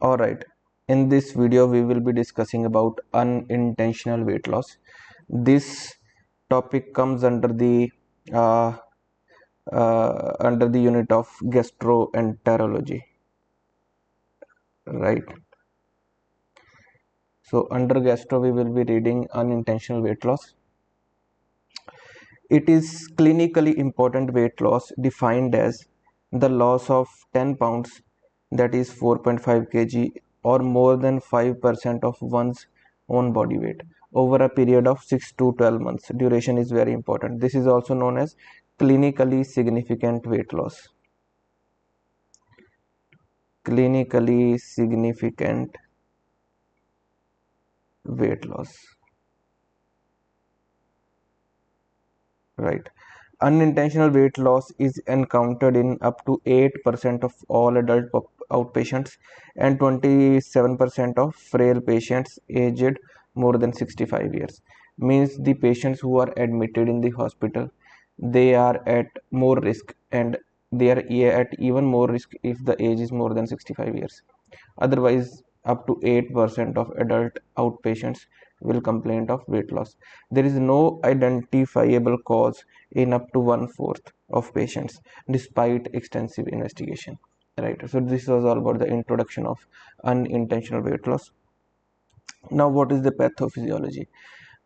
Alright, in this video we will be discussing about unintentional weight loss. This topic comes uh, under the unit of gastroenterology, right? So under gastro we will be reading unintentional weight loss. It is clinically important weight loss defined as the loss of 10 pounds, that is 4.5 kg, or more than 5% of one's own body weight over a period of 6 to 12 months. Duration is very important. This is also known as clinically significant weight loss. Clinically significant weight loss, right? Unintentional weight loss is encountered in up to 8% of all adult outpatients and 27% of frail patients aged more than 65 years. Means the patients who are admitted in the hospital, they are at more risk, and they are at even more risk if the age is more than 65 years. Otherwise, up to 8% of adult outpatients will complain of weight loss. There is no identifiable cause in up to 1/4 of patients despite extensive investigation. Right. So this was all about the introduction of unintentional weight loss. Now, what is the pathophysiology?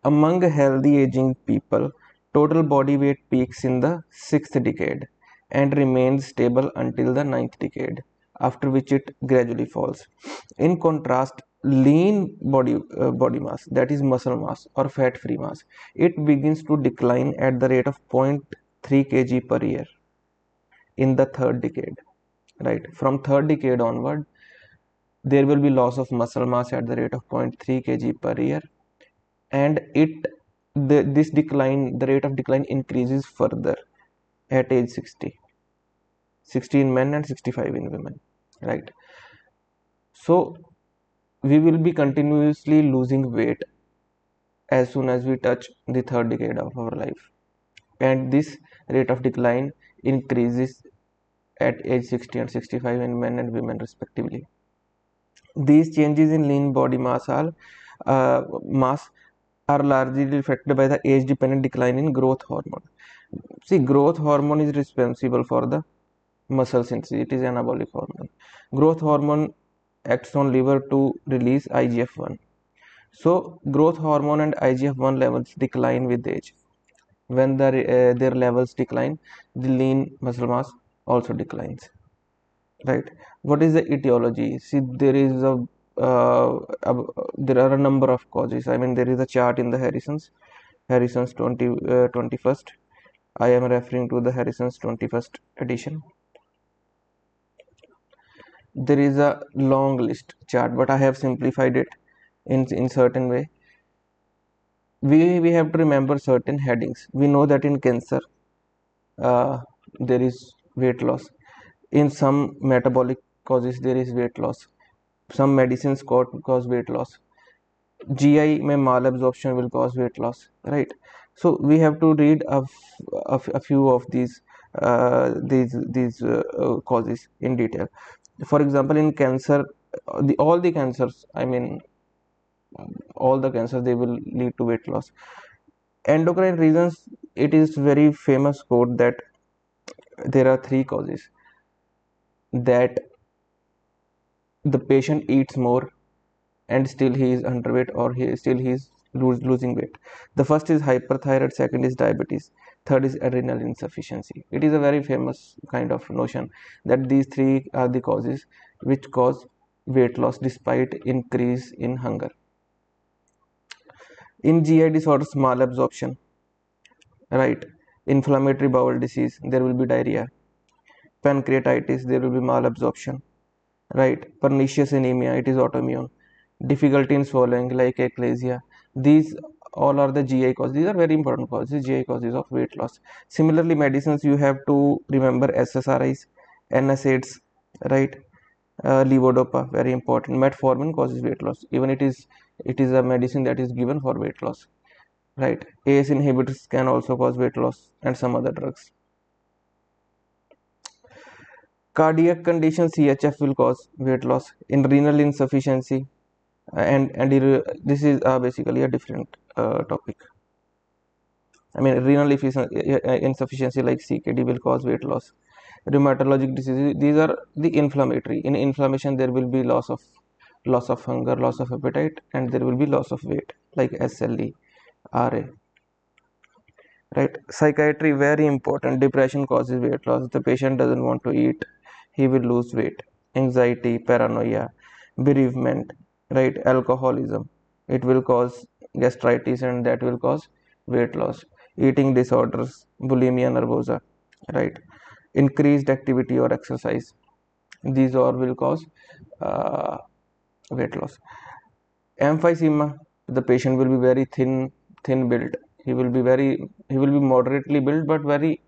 Among healthy aging people, total body weight peaks in the sixth decade and remains stable until the ninth decade, after which it gradually falls. In contrast, lean body mass, that is muscle mass or fat-free mass, it begins to decline at the rate of 0.3 kg per year in the third decade. Right, from third decade onward, there will be loss of muscle mass at the rate of 0.3 kg per year, and this decline, the rate of decline increases further at age 60 in men and 65 in women, right? So we will be continuously losing weight as soon as we touch the third decade of our life, and this rate of decline increases at age 60 and 65 in men and women respectively. These changes in lean body mass are largely reflected by the age-dependent decline in growth hormone. See, growth hormone is responsible for the muscle synthesis. It is anabolic hormone. Growth hormone acts on liver to release IGF-1. So, growth hormone and IGF-1 levels decline with age. When their levels decline, the lean muscle mass also declines. Right. What is the etiology? See, there are a number of causes. I mean, there is a chart in the Harrison's 21st. I am referring to the Harrison's 21st edition. There is a long list chart, but I have simplified it in certain way. We have to remember certain headings. We know that in cancer, there is weight loss. In some metabolic causes, there is weight loss. Some medicines cause weight loss. GI में malabsorption will cause weight loss, right? So we have to read a few of these causes in detail. For example, in cancer, all the cancers, I mean, all the cancers, they will lead to weight loss. Endocrine reasons, it is very famous quote that there are three causes that the patient eats more and still he is underweight, or he is losing weight. The first is hyperthyroid, second is diabetes, third is adrenal insufficiency. It is a very famous kind of notion that these three are the causes which cause weight loss despite increase in hunger. In GI disorders, malabsorption, right? Inflammatory bowel disease, there will be diarrhea. Pancreatitis, there will be malabsorption, right? Pernicious anemia, it is autoimmune. Difficulty in swallowing, like eclasia, these all are the GI causes. These are very important causes, GI causes of weight loss. Similarly, medicines, you have to remember SSRIs, NSAIDs, right? Levodopa, very important. Metformin causes weight loss, even it is a medicine that is given for weight loss, right? ACE inhibitors can also cause weight loss, and some other drugs. Cardiac condition CHF will cause weight loss. In renal insufficiency, this is basically a different topic. I mean, renal insufficiency like CKD will cause weight loss. Rheumatologic diseases, these are the inflammatory. In inflammation, there will be loss of hunger, loss of appetite, and there will be loss of weight like SLE, RA. Right? Psychiatry, very important. Depression causes weight loss. The patient doesn't want to eat, he will lose weight. Anxiety, paranoia, bereavement, right? Alcoholism, it will cause gastritis, and that will cause weight loss. Eating disorders, bulimia nervosa, right? Increased activity or exercise, these all will cause uh, weight loss. Emphysema, the patient will be very thin built. He will be moderately built but very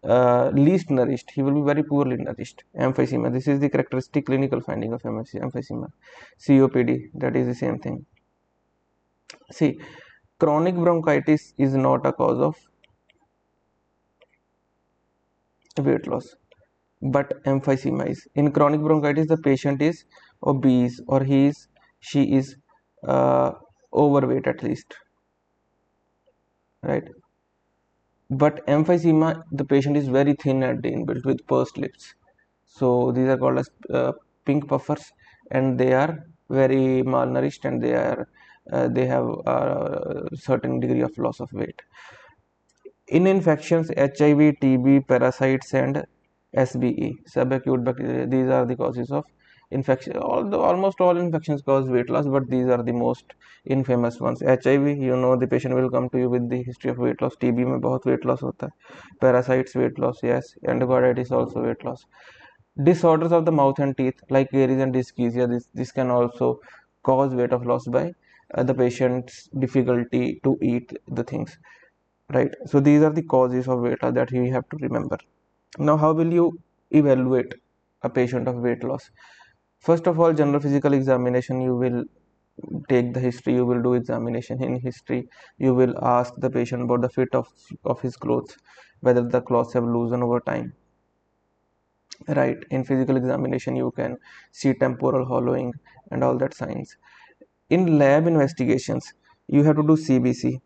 least nourished. He will be very poorly nourished. Emphysema, this is the characteristic clinical finding of emphysema. COPD, that is the same thing. See, chronic bronchitis is not a cause of weight loss, but emphysema is. In chronic bronchitis, the patient is obese, or she is overweight at least, right? But emphysema, the patient is very thin at the inbuilt with pursed lips. So these are called as pink puffers, and they are very malnourished, and they have a certain degree of loss of weight. In infections, HIV, TB, parasites, and SBE, subacute bacteria, these are the causes of infection. Almost all infections cause weight loss, but these are the most infamous ones. HIV, the patient will come to you with the history of weight loss. TB में बहुत weight loss होता है. Parasites, weight loss, yes. Endocarditis also weight loss. Disorders of the mouth and teeth like caries and dyschezia, this can also cause weight of loss by the patient's difficulty to eat the things, right? So these are the causes of weight loss that we have to remember. Now, how will you evaluate a patient of weight loss? First of all, general physical examination. You will take the history, you will do examination. In history, you will ask the patient about the fit of his clothes, whether the clothes have loosened over time, right? In physical examination, you can see temporal hollowing and all that signs. In lab investigations, you have to do CBC,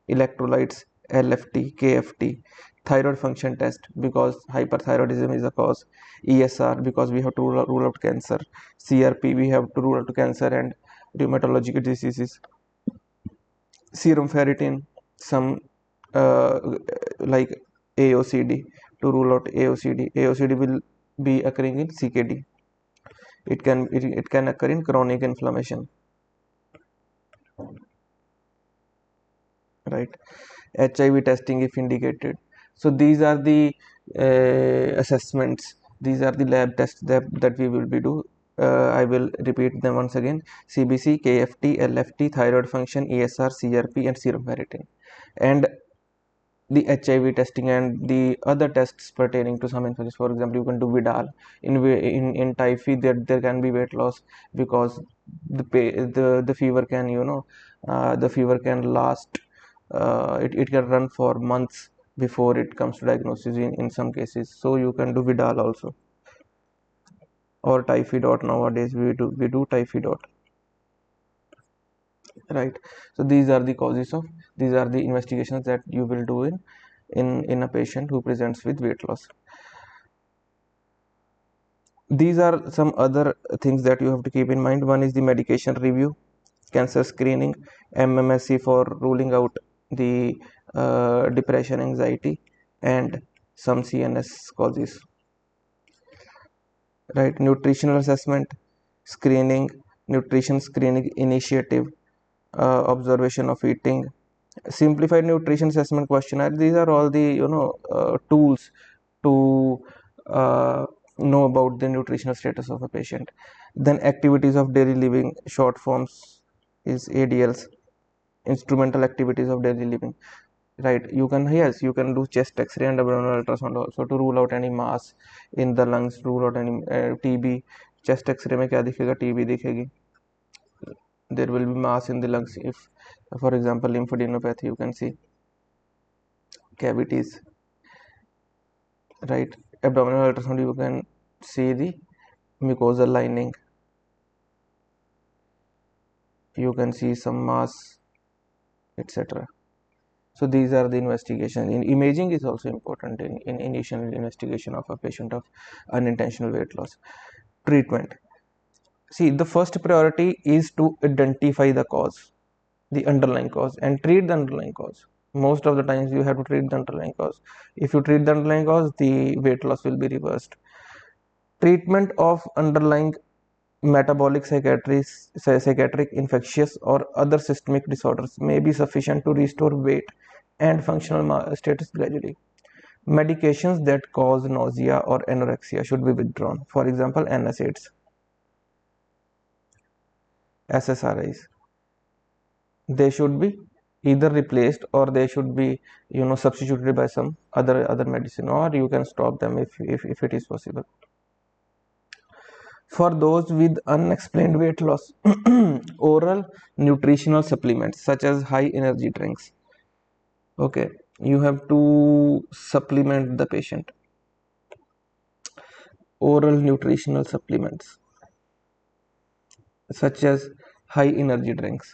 electrolytes, LFT, KFT, thyroid function test because hyperthyroidism is a cause, ESR because we have to rule out cancer, CRP we have to rule out cancer and rheumatological diseases, serum ferritin, some uh, like AOCD to rule out AOCD. AOCD will be occurring in CKD. It can occur in chronic inflammation, right? HIV testing if indicated. So these are the assessments. These are the lab tests that we will be do. I will repeat them once again: CBC, KFT, LFT, thyroid function, ESR, CRP, and serum ferritin. And the HIV testing and the other tests pertaining to some infections. For example, you can do Vidal. In typhi, there can be weight loss because the fever can the fever can last. It can run for months before it comes to diagnosis in some cases. So you can do Vidal also, or typhi dot. Nowadays we do typhi dot, right? So these are the investigations that you will do in a patient who presents with weight loss. These are some other things that you have to keep in mind. One is the medication review, cancer screening, MMSC for ruling out the depression, anxiety, and some CNS causes, right? Nutritional assessment, screening, nutrition screening initiative, observation of eating, simplified nutrition assessment questionnaire. These are all the tools to know about the nutritional status of a patient. Then activities of daily living, short forms is ADLs, instrumental activities of daily living, right? You can do chest x-ray and abdominal ultrasound also to rule out any mass in the lungs, rule out any TB. Chest x-ray में क्या दिखेगा? TB दिखेगी. There will be mass in the lungs. If for example lymphadenopathy, you can see cavities, right? Abdominal ultrasound, you can see the mucosal lining, you can see some mass, etc. So these are the investigation. In imaging is also important in initial investigation of a patient of unintentional weight loss. Treatment. See, the first priority is to identify the cause, the underlying cause, and treat the underlying cause. Most of the times you have to treat the underlying cause. If you treat the underlying cause, the weight loss will be reversed. Treatment of underlying metabolic, psychiatric, infectious, or other systemic disorders may be sufficient to restore weight and functional status gradually. Medications that cause nausea or anorexia should be withdrawn. For example, NSAIDs, SSRIs. They should be either replaced or they should be substituted by some other medicine, or you can stop them if it is possible. For those with unexplained weight loss, oral nutritional supplements such as high energy drinks. Okay, you have to supplement the patient. Oral nutritional supplements such as high energy drinks.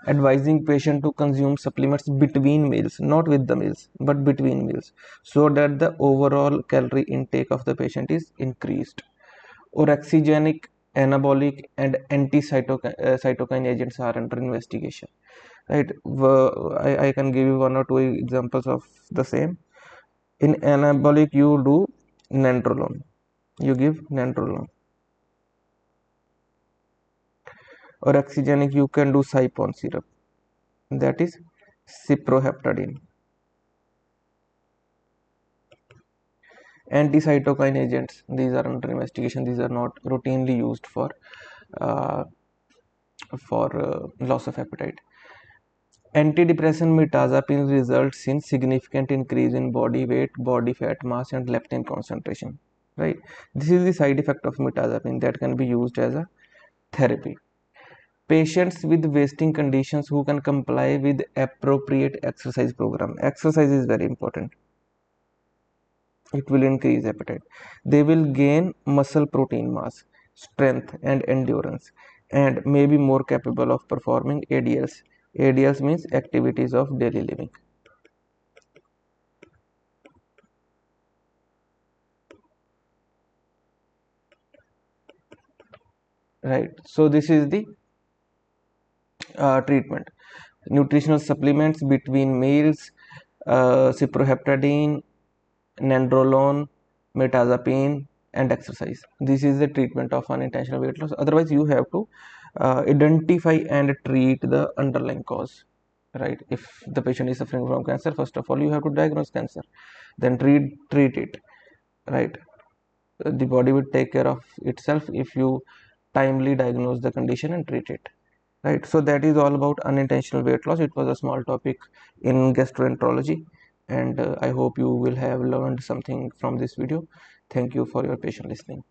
Advising patient to consume supplements between meals, not with the meals, but between meals, so that the overall calorie intake of the patient is increased. Orexigenic, anabolic, and anti-cytokine agents are under investigation. Right? I can give you one or two examples of the same. In anabolic, you do nandrolone. You give nandrolone. Orexigenic, you can do Sipon syrup. That is cyproheptadine. Anti-cytokine agents, these are under investigation. These are not routinely used uh, for loss of appetite. Antidepressant mirtazapine results in significant increase in body weight, body fat mass, and leptin concentration. Right. This is the side effect of mirtazapine that can be used as a therapy. Patients with wasting conditions who can comply with appropriate exercise program. Exercise is very important. It will increase appetite. They will gain muscle protein mass, strength, and endurance, and may be more capable of performing ADLs. ADLs means activities of daily living. Right. So this is the treatment. Nutritional supplements between meals, cyproheptadine, nandrolone, mirtazapine, and exercise. This is the treatment of unintentional weight loss. Otherwise, you have to identify and treat the underlying cause. Right? If the patient is suffering from cancer, first of all, you have to diagnose cancer, then treat it. Right? The body will take care of itself if you timely diagnose the condition and treat it. Right, so that is all about unintentional weight loss. It was a small topic in gastroenterology, and I hope you will have learned something from this video. Thank you for your patient listening.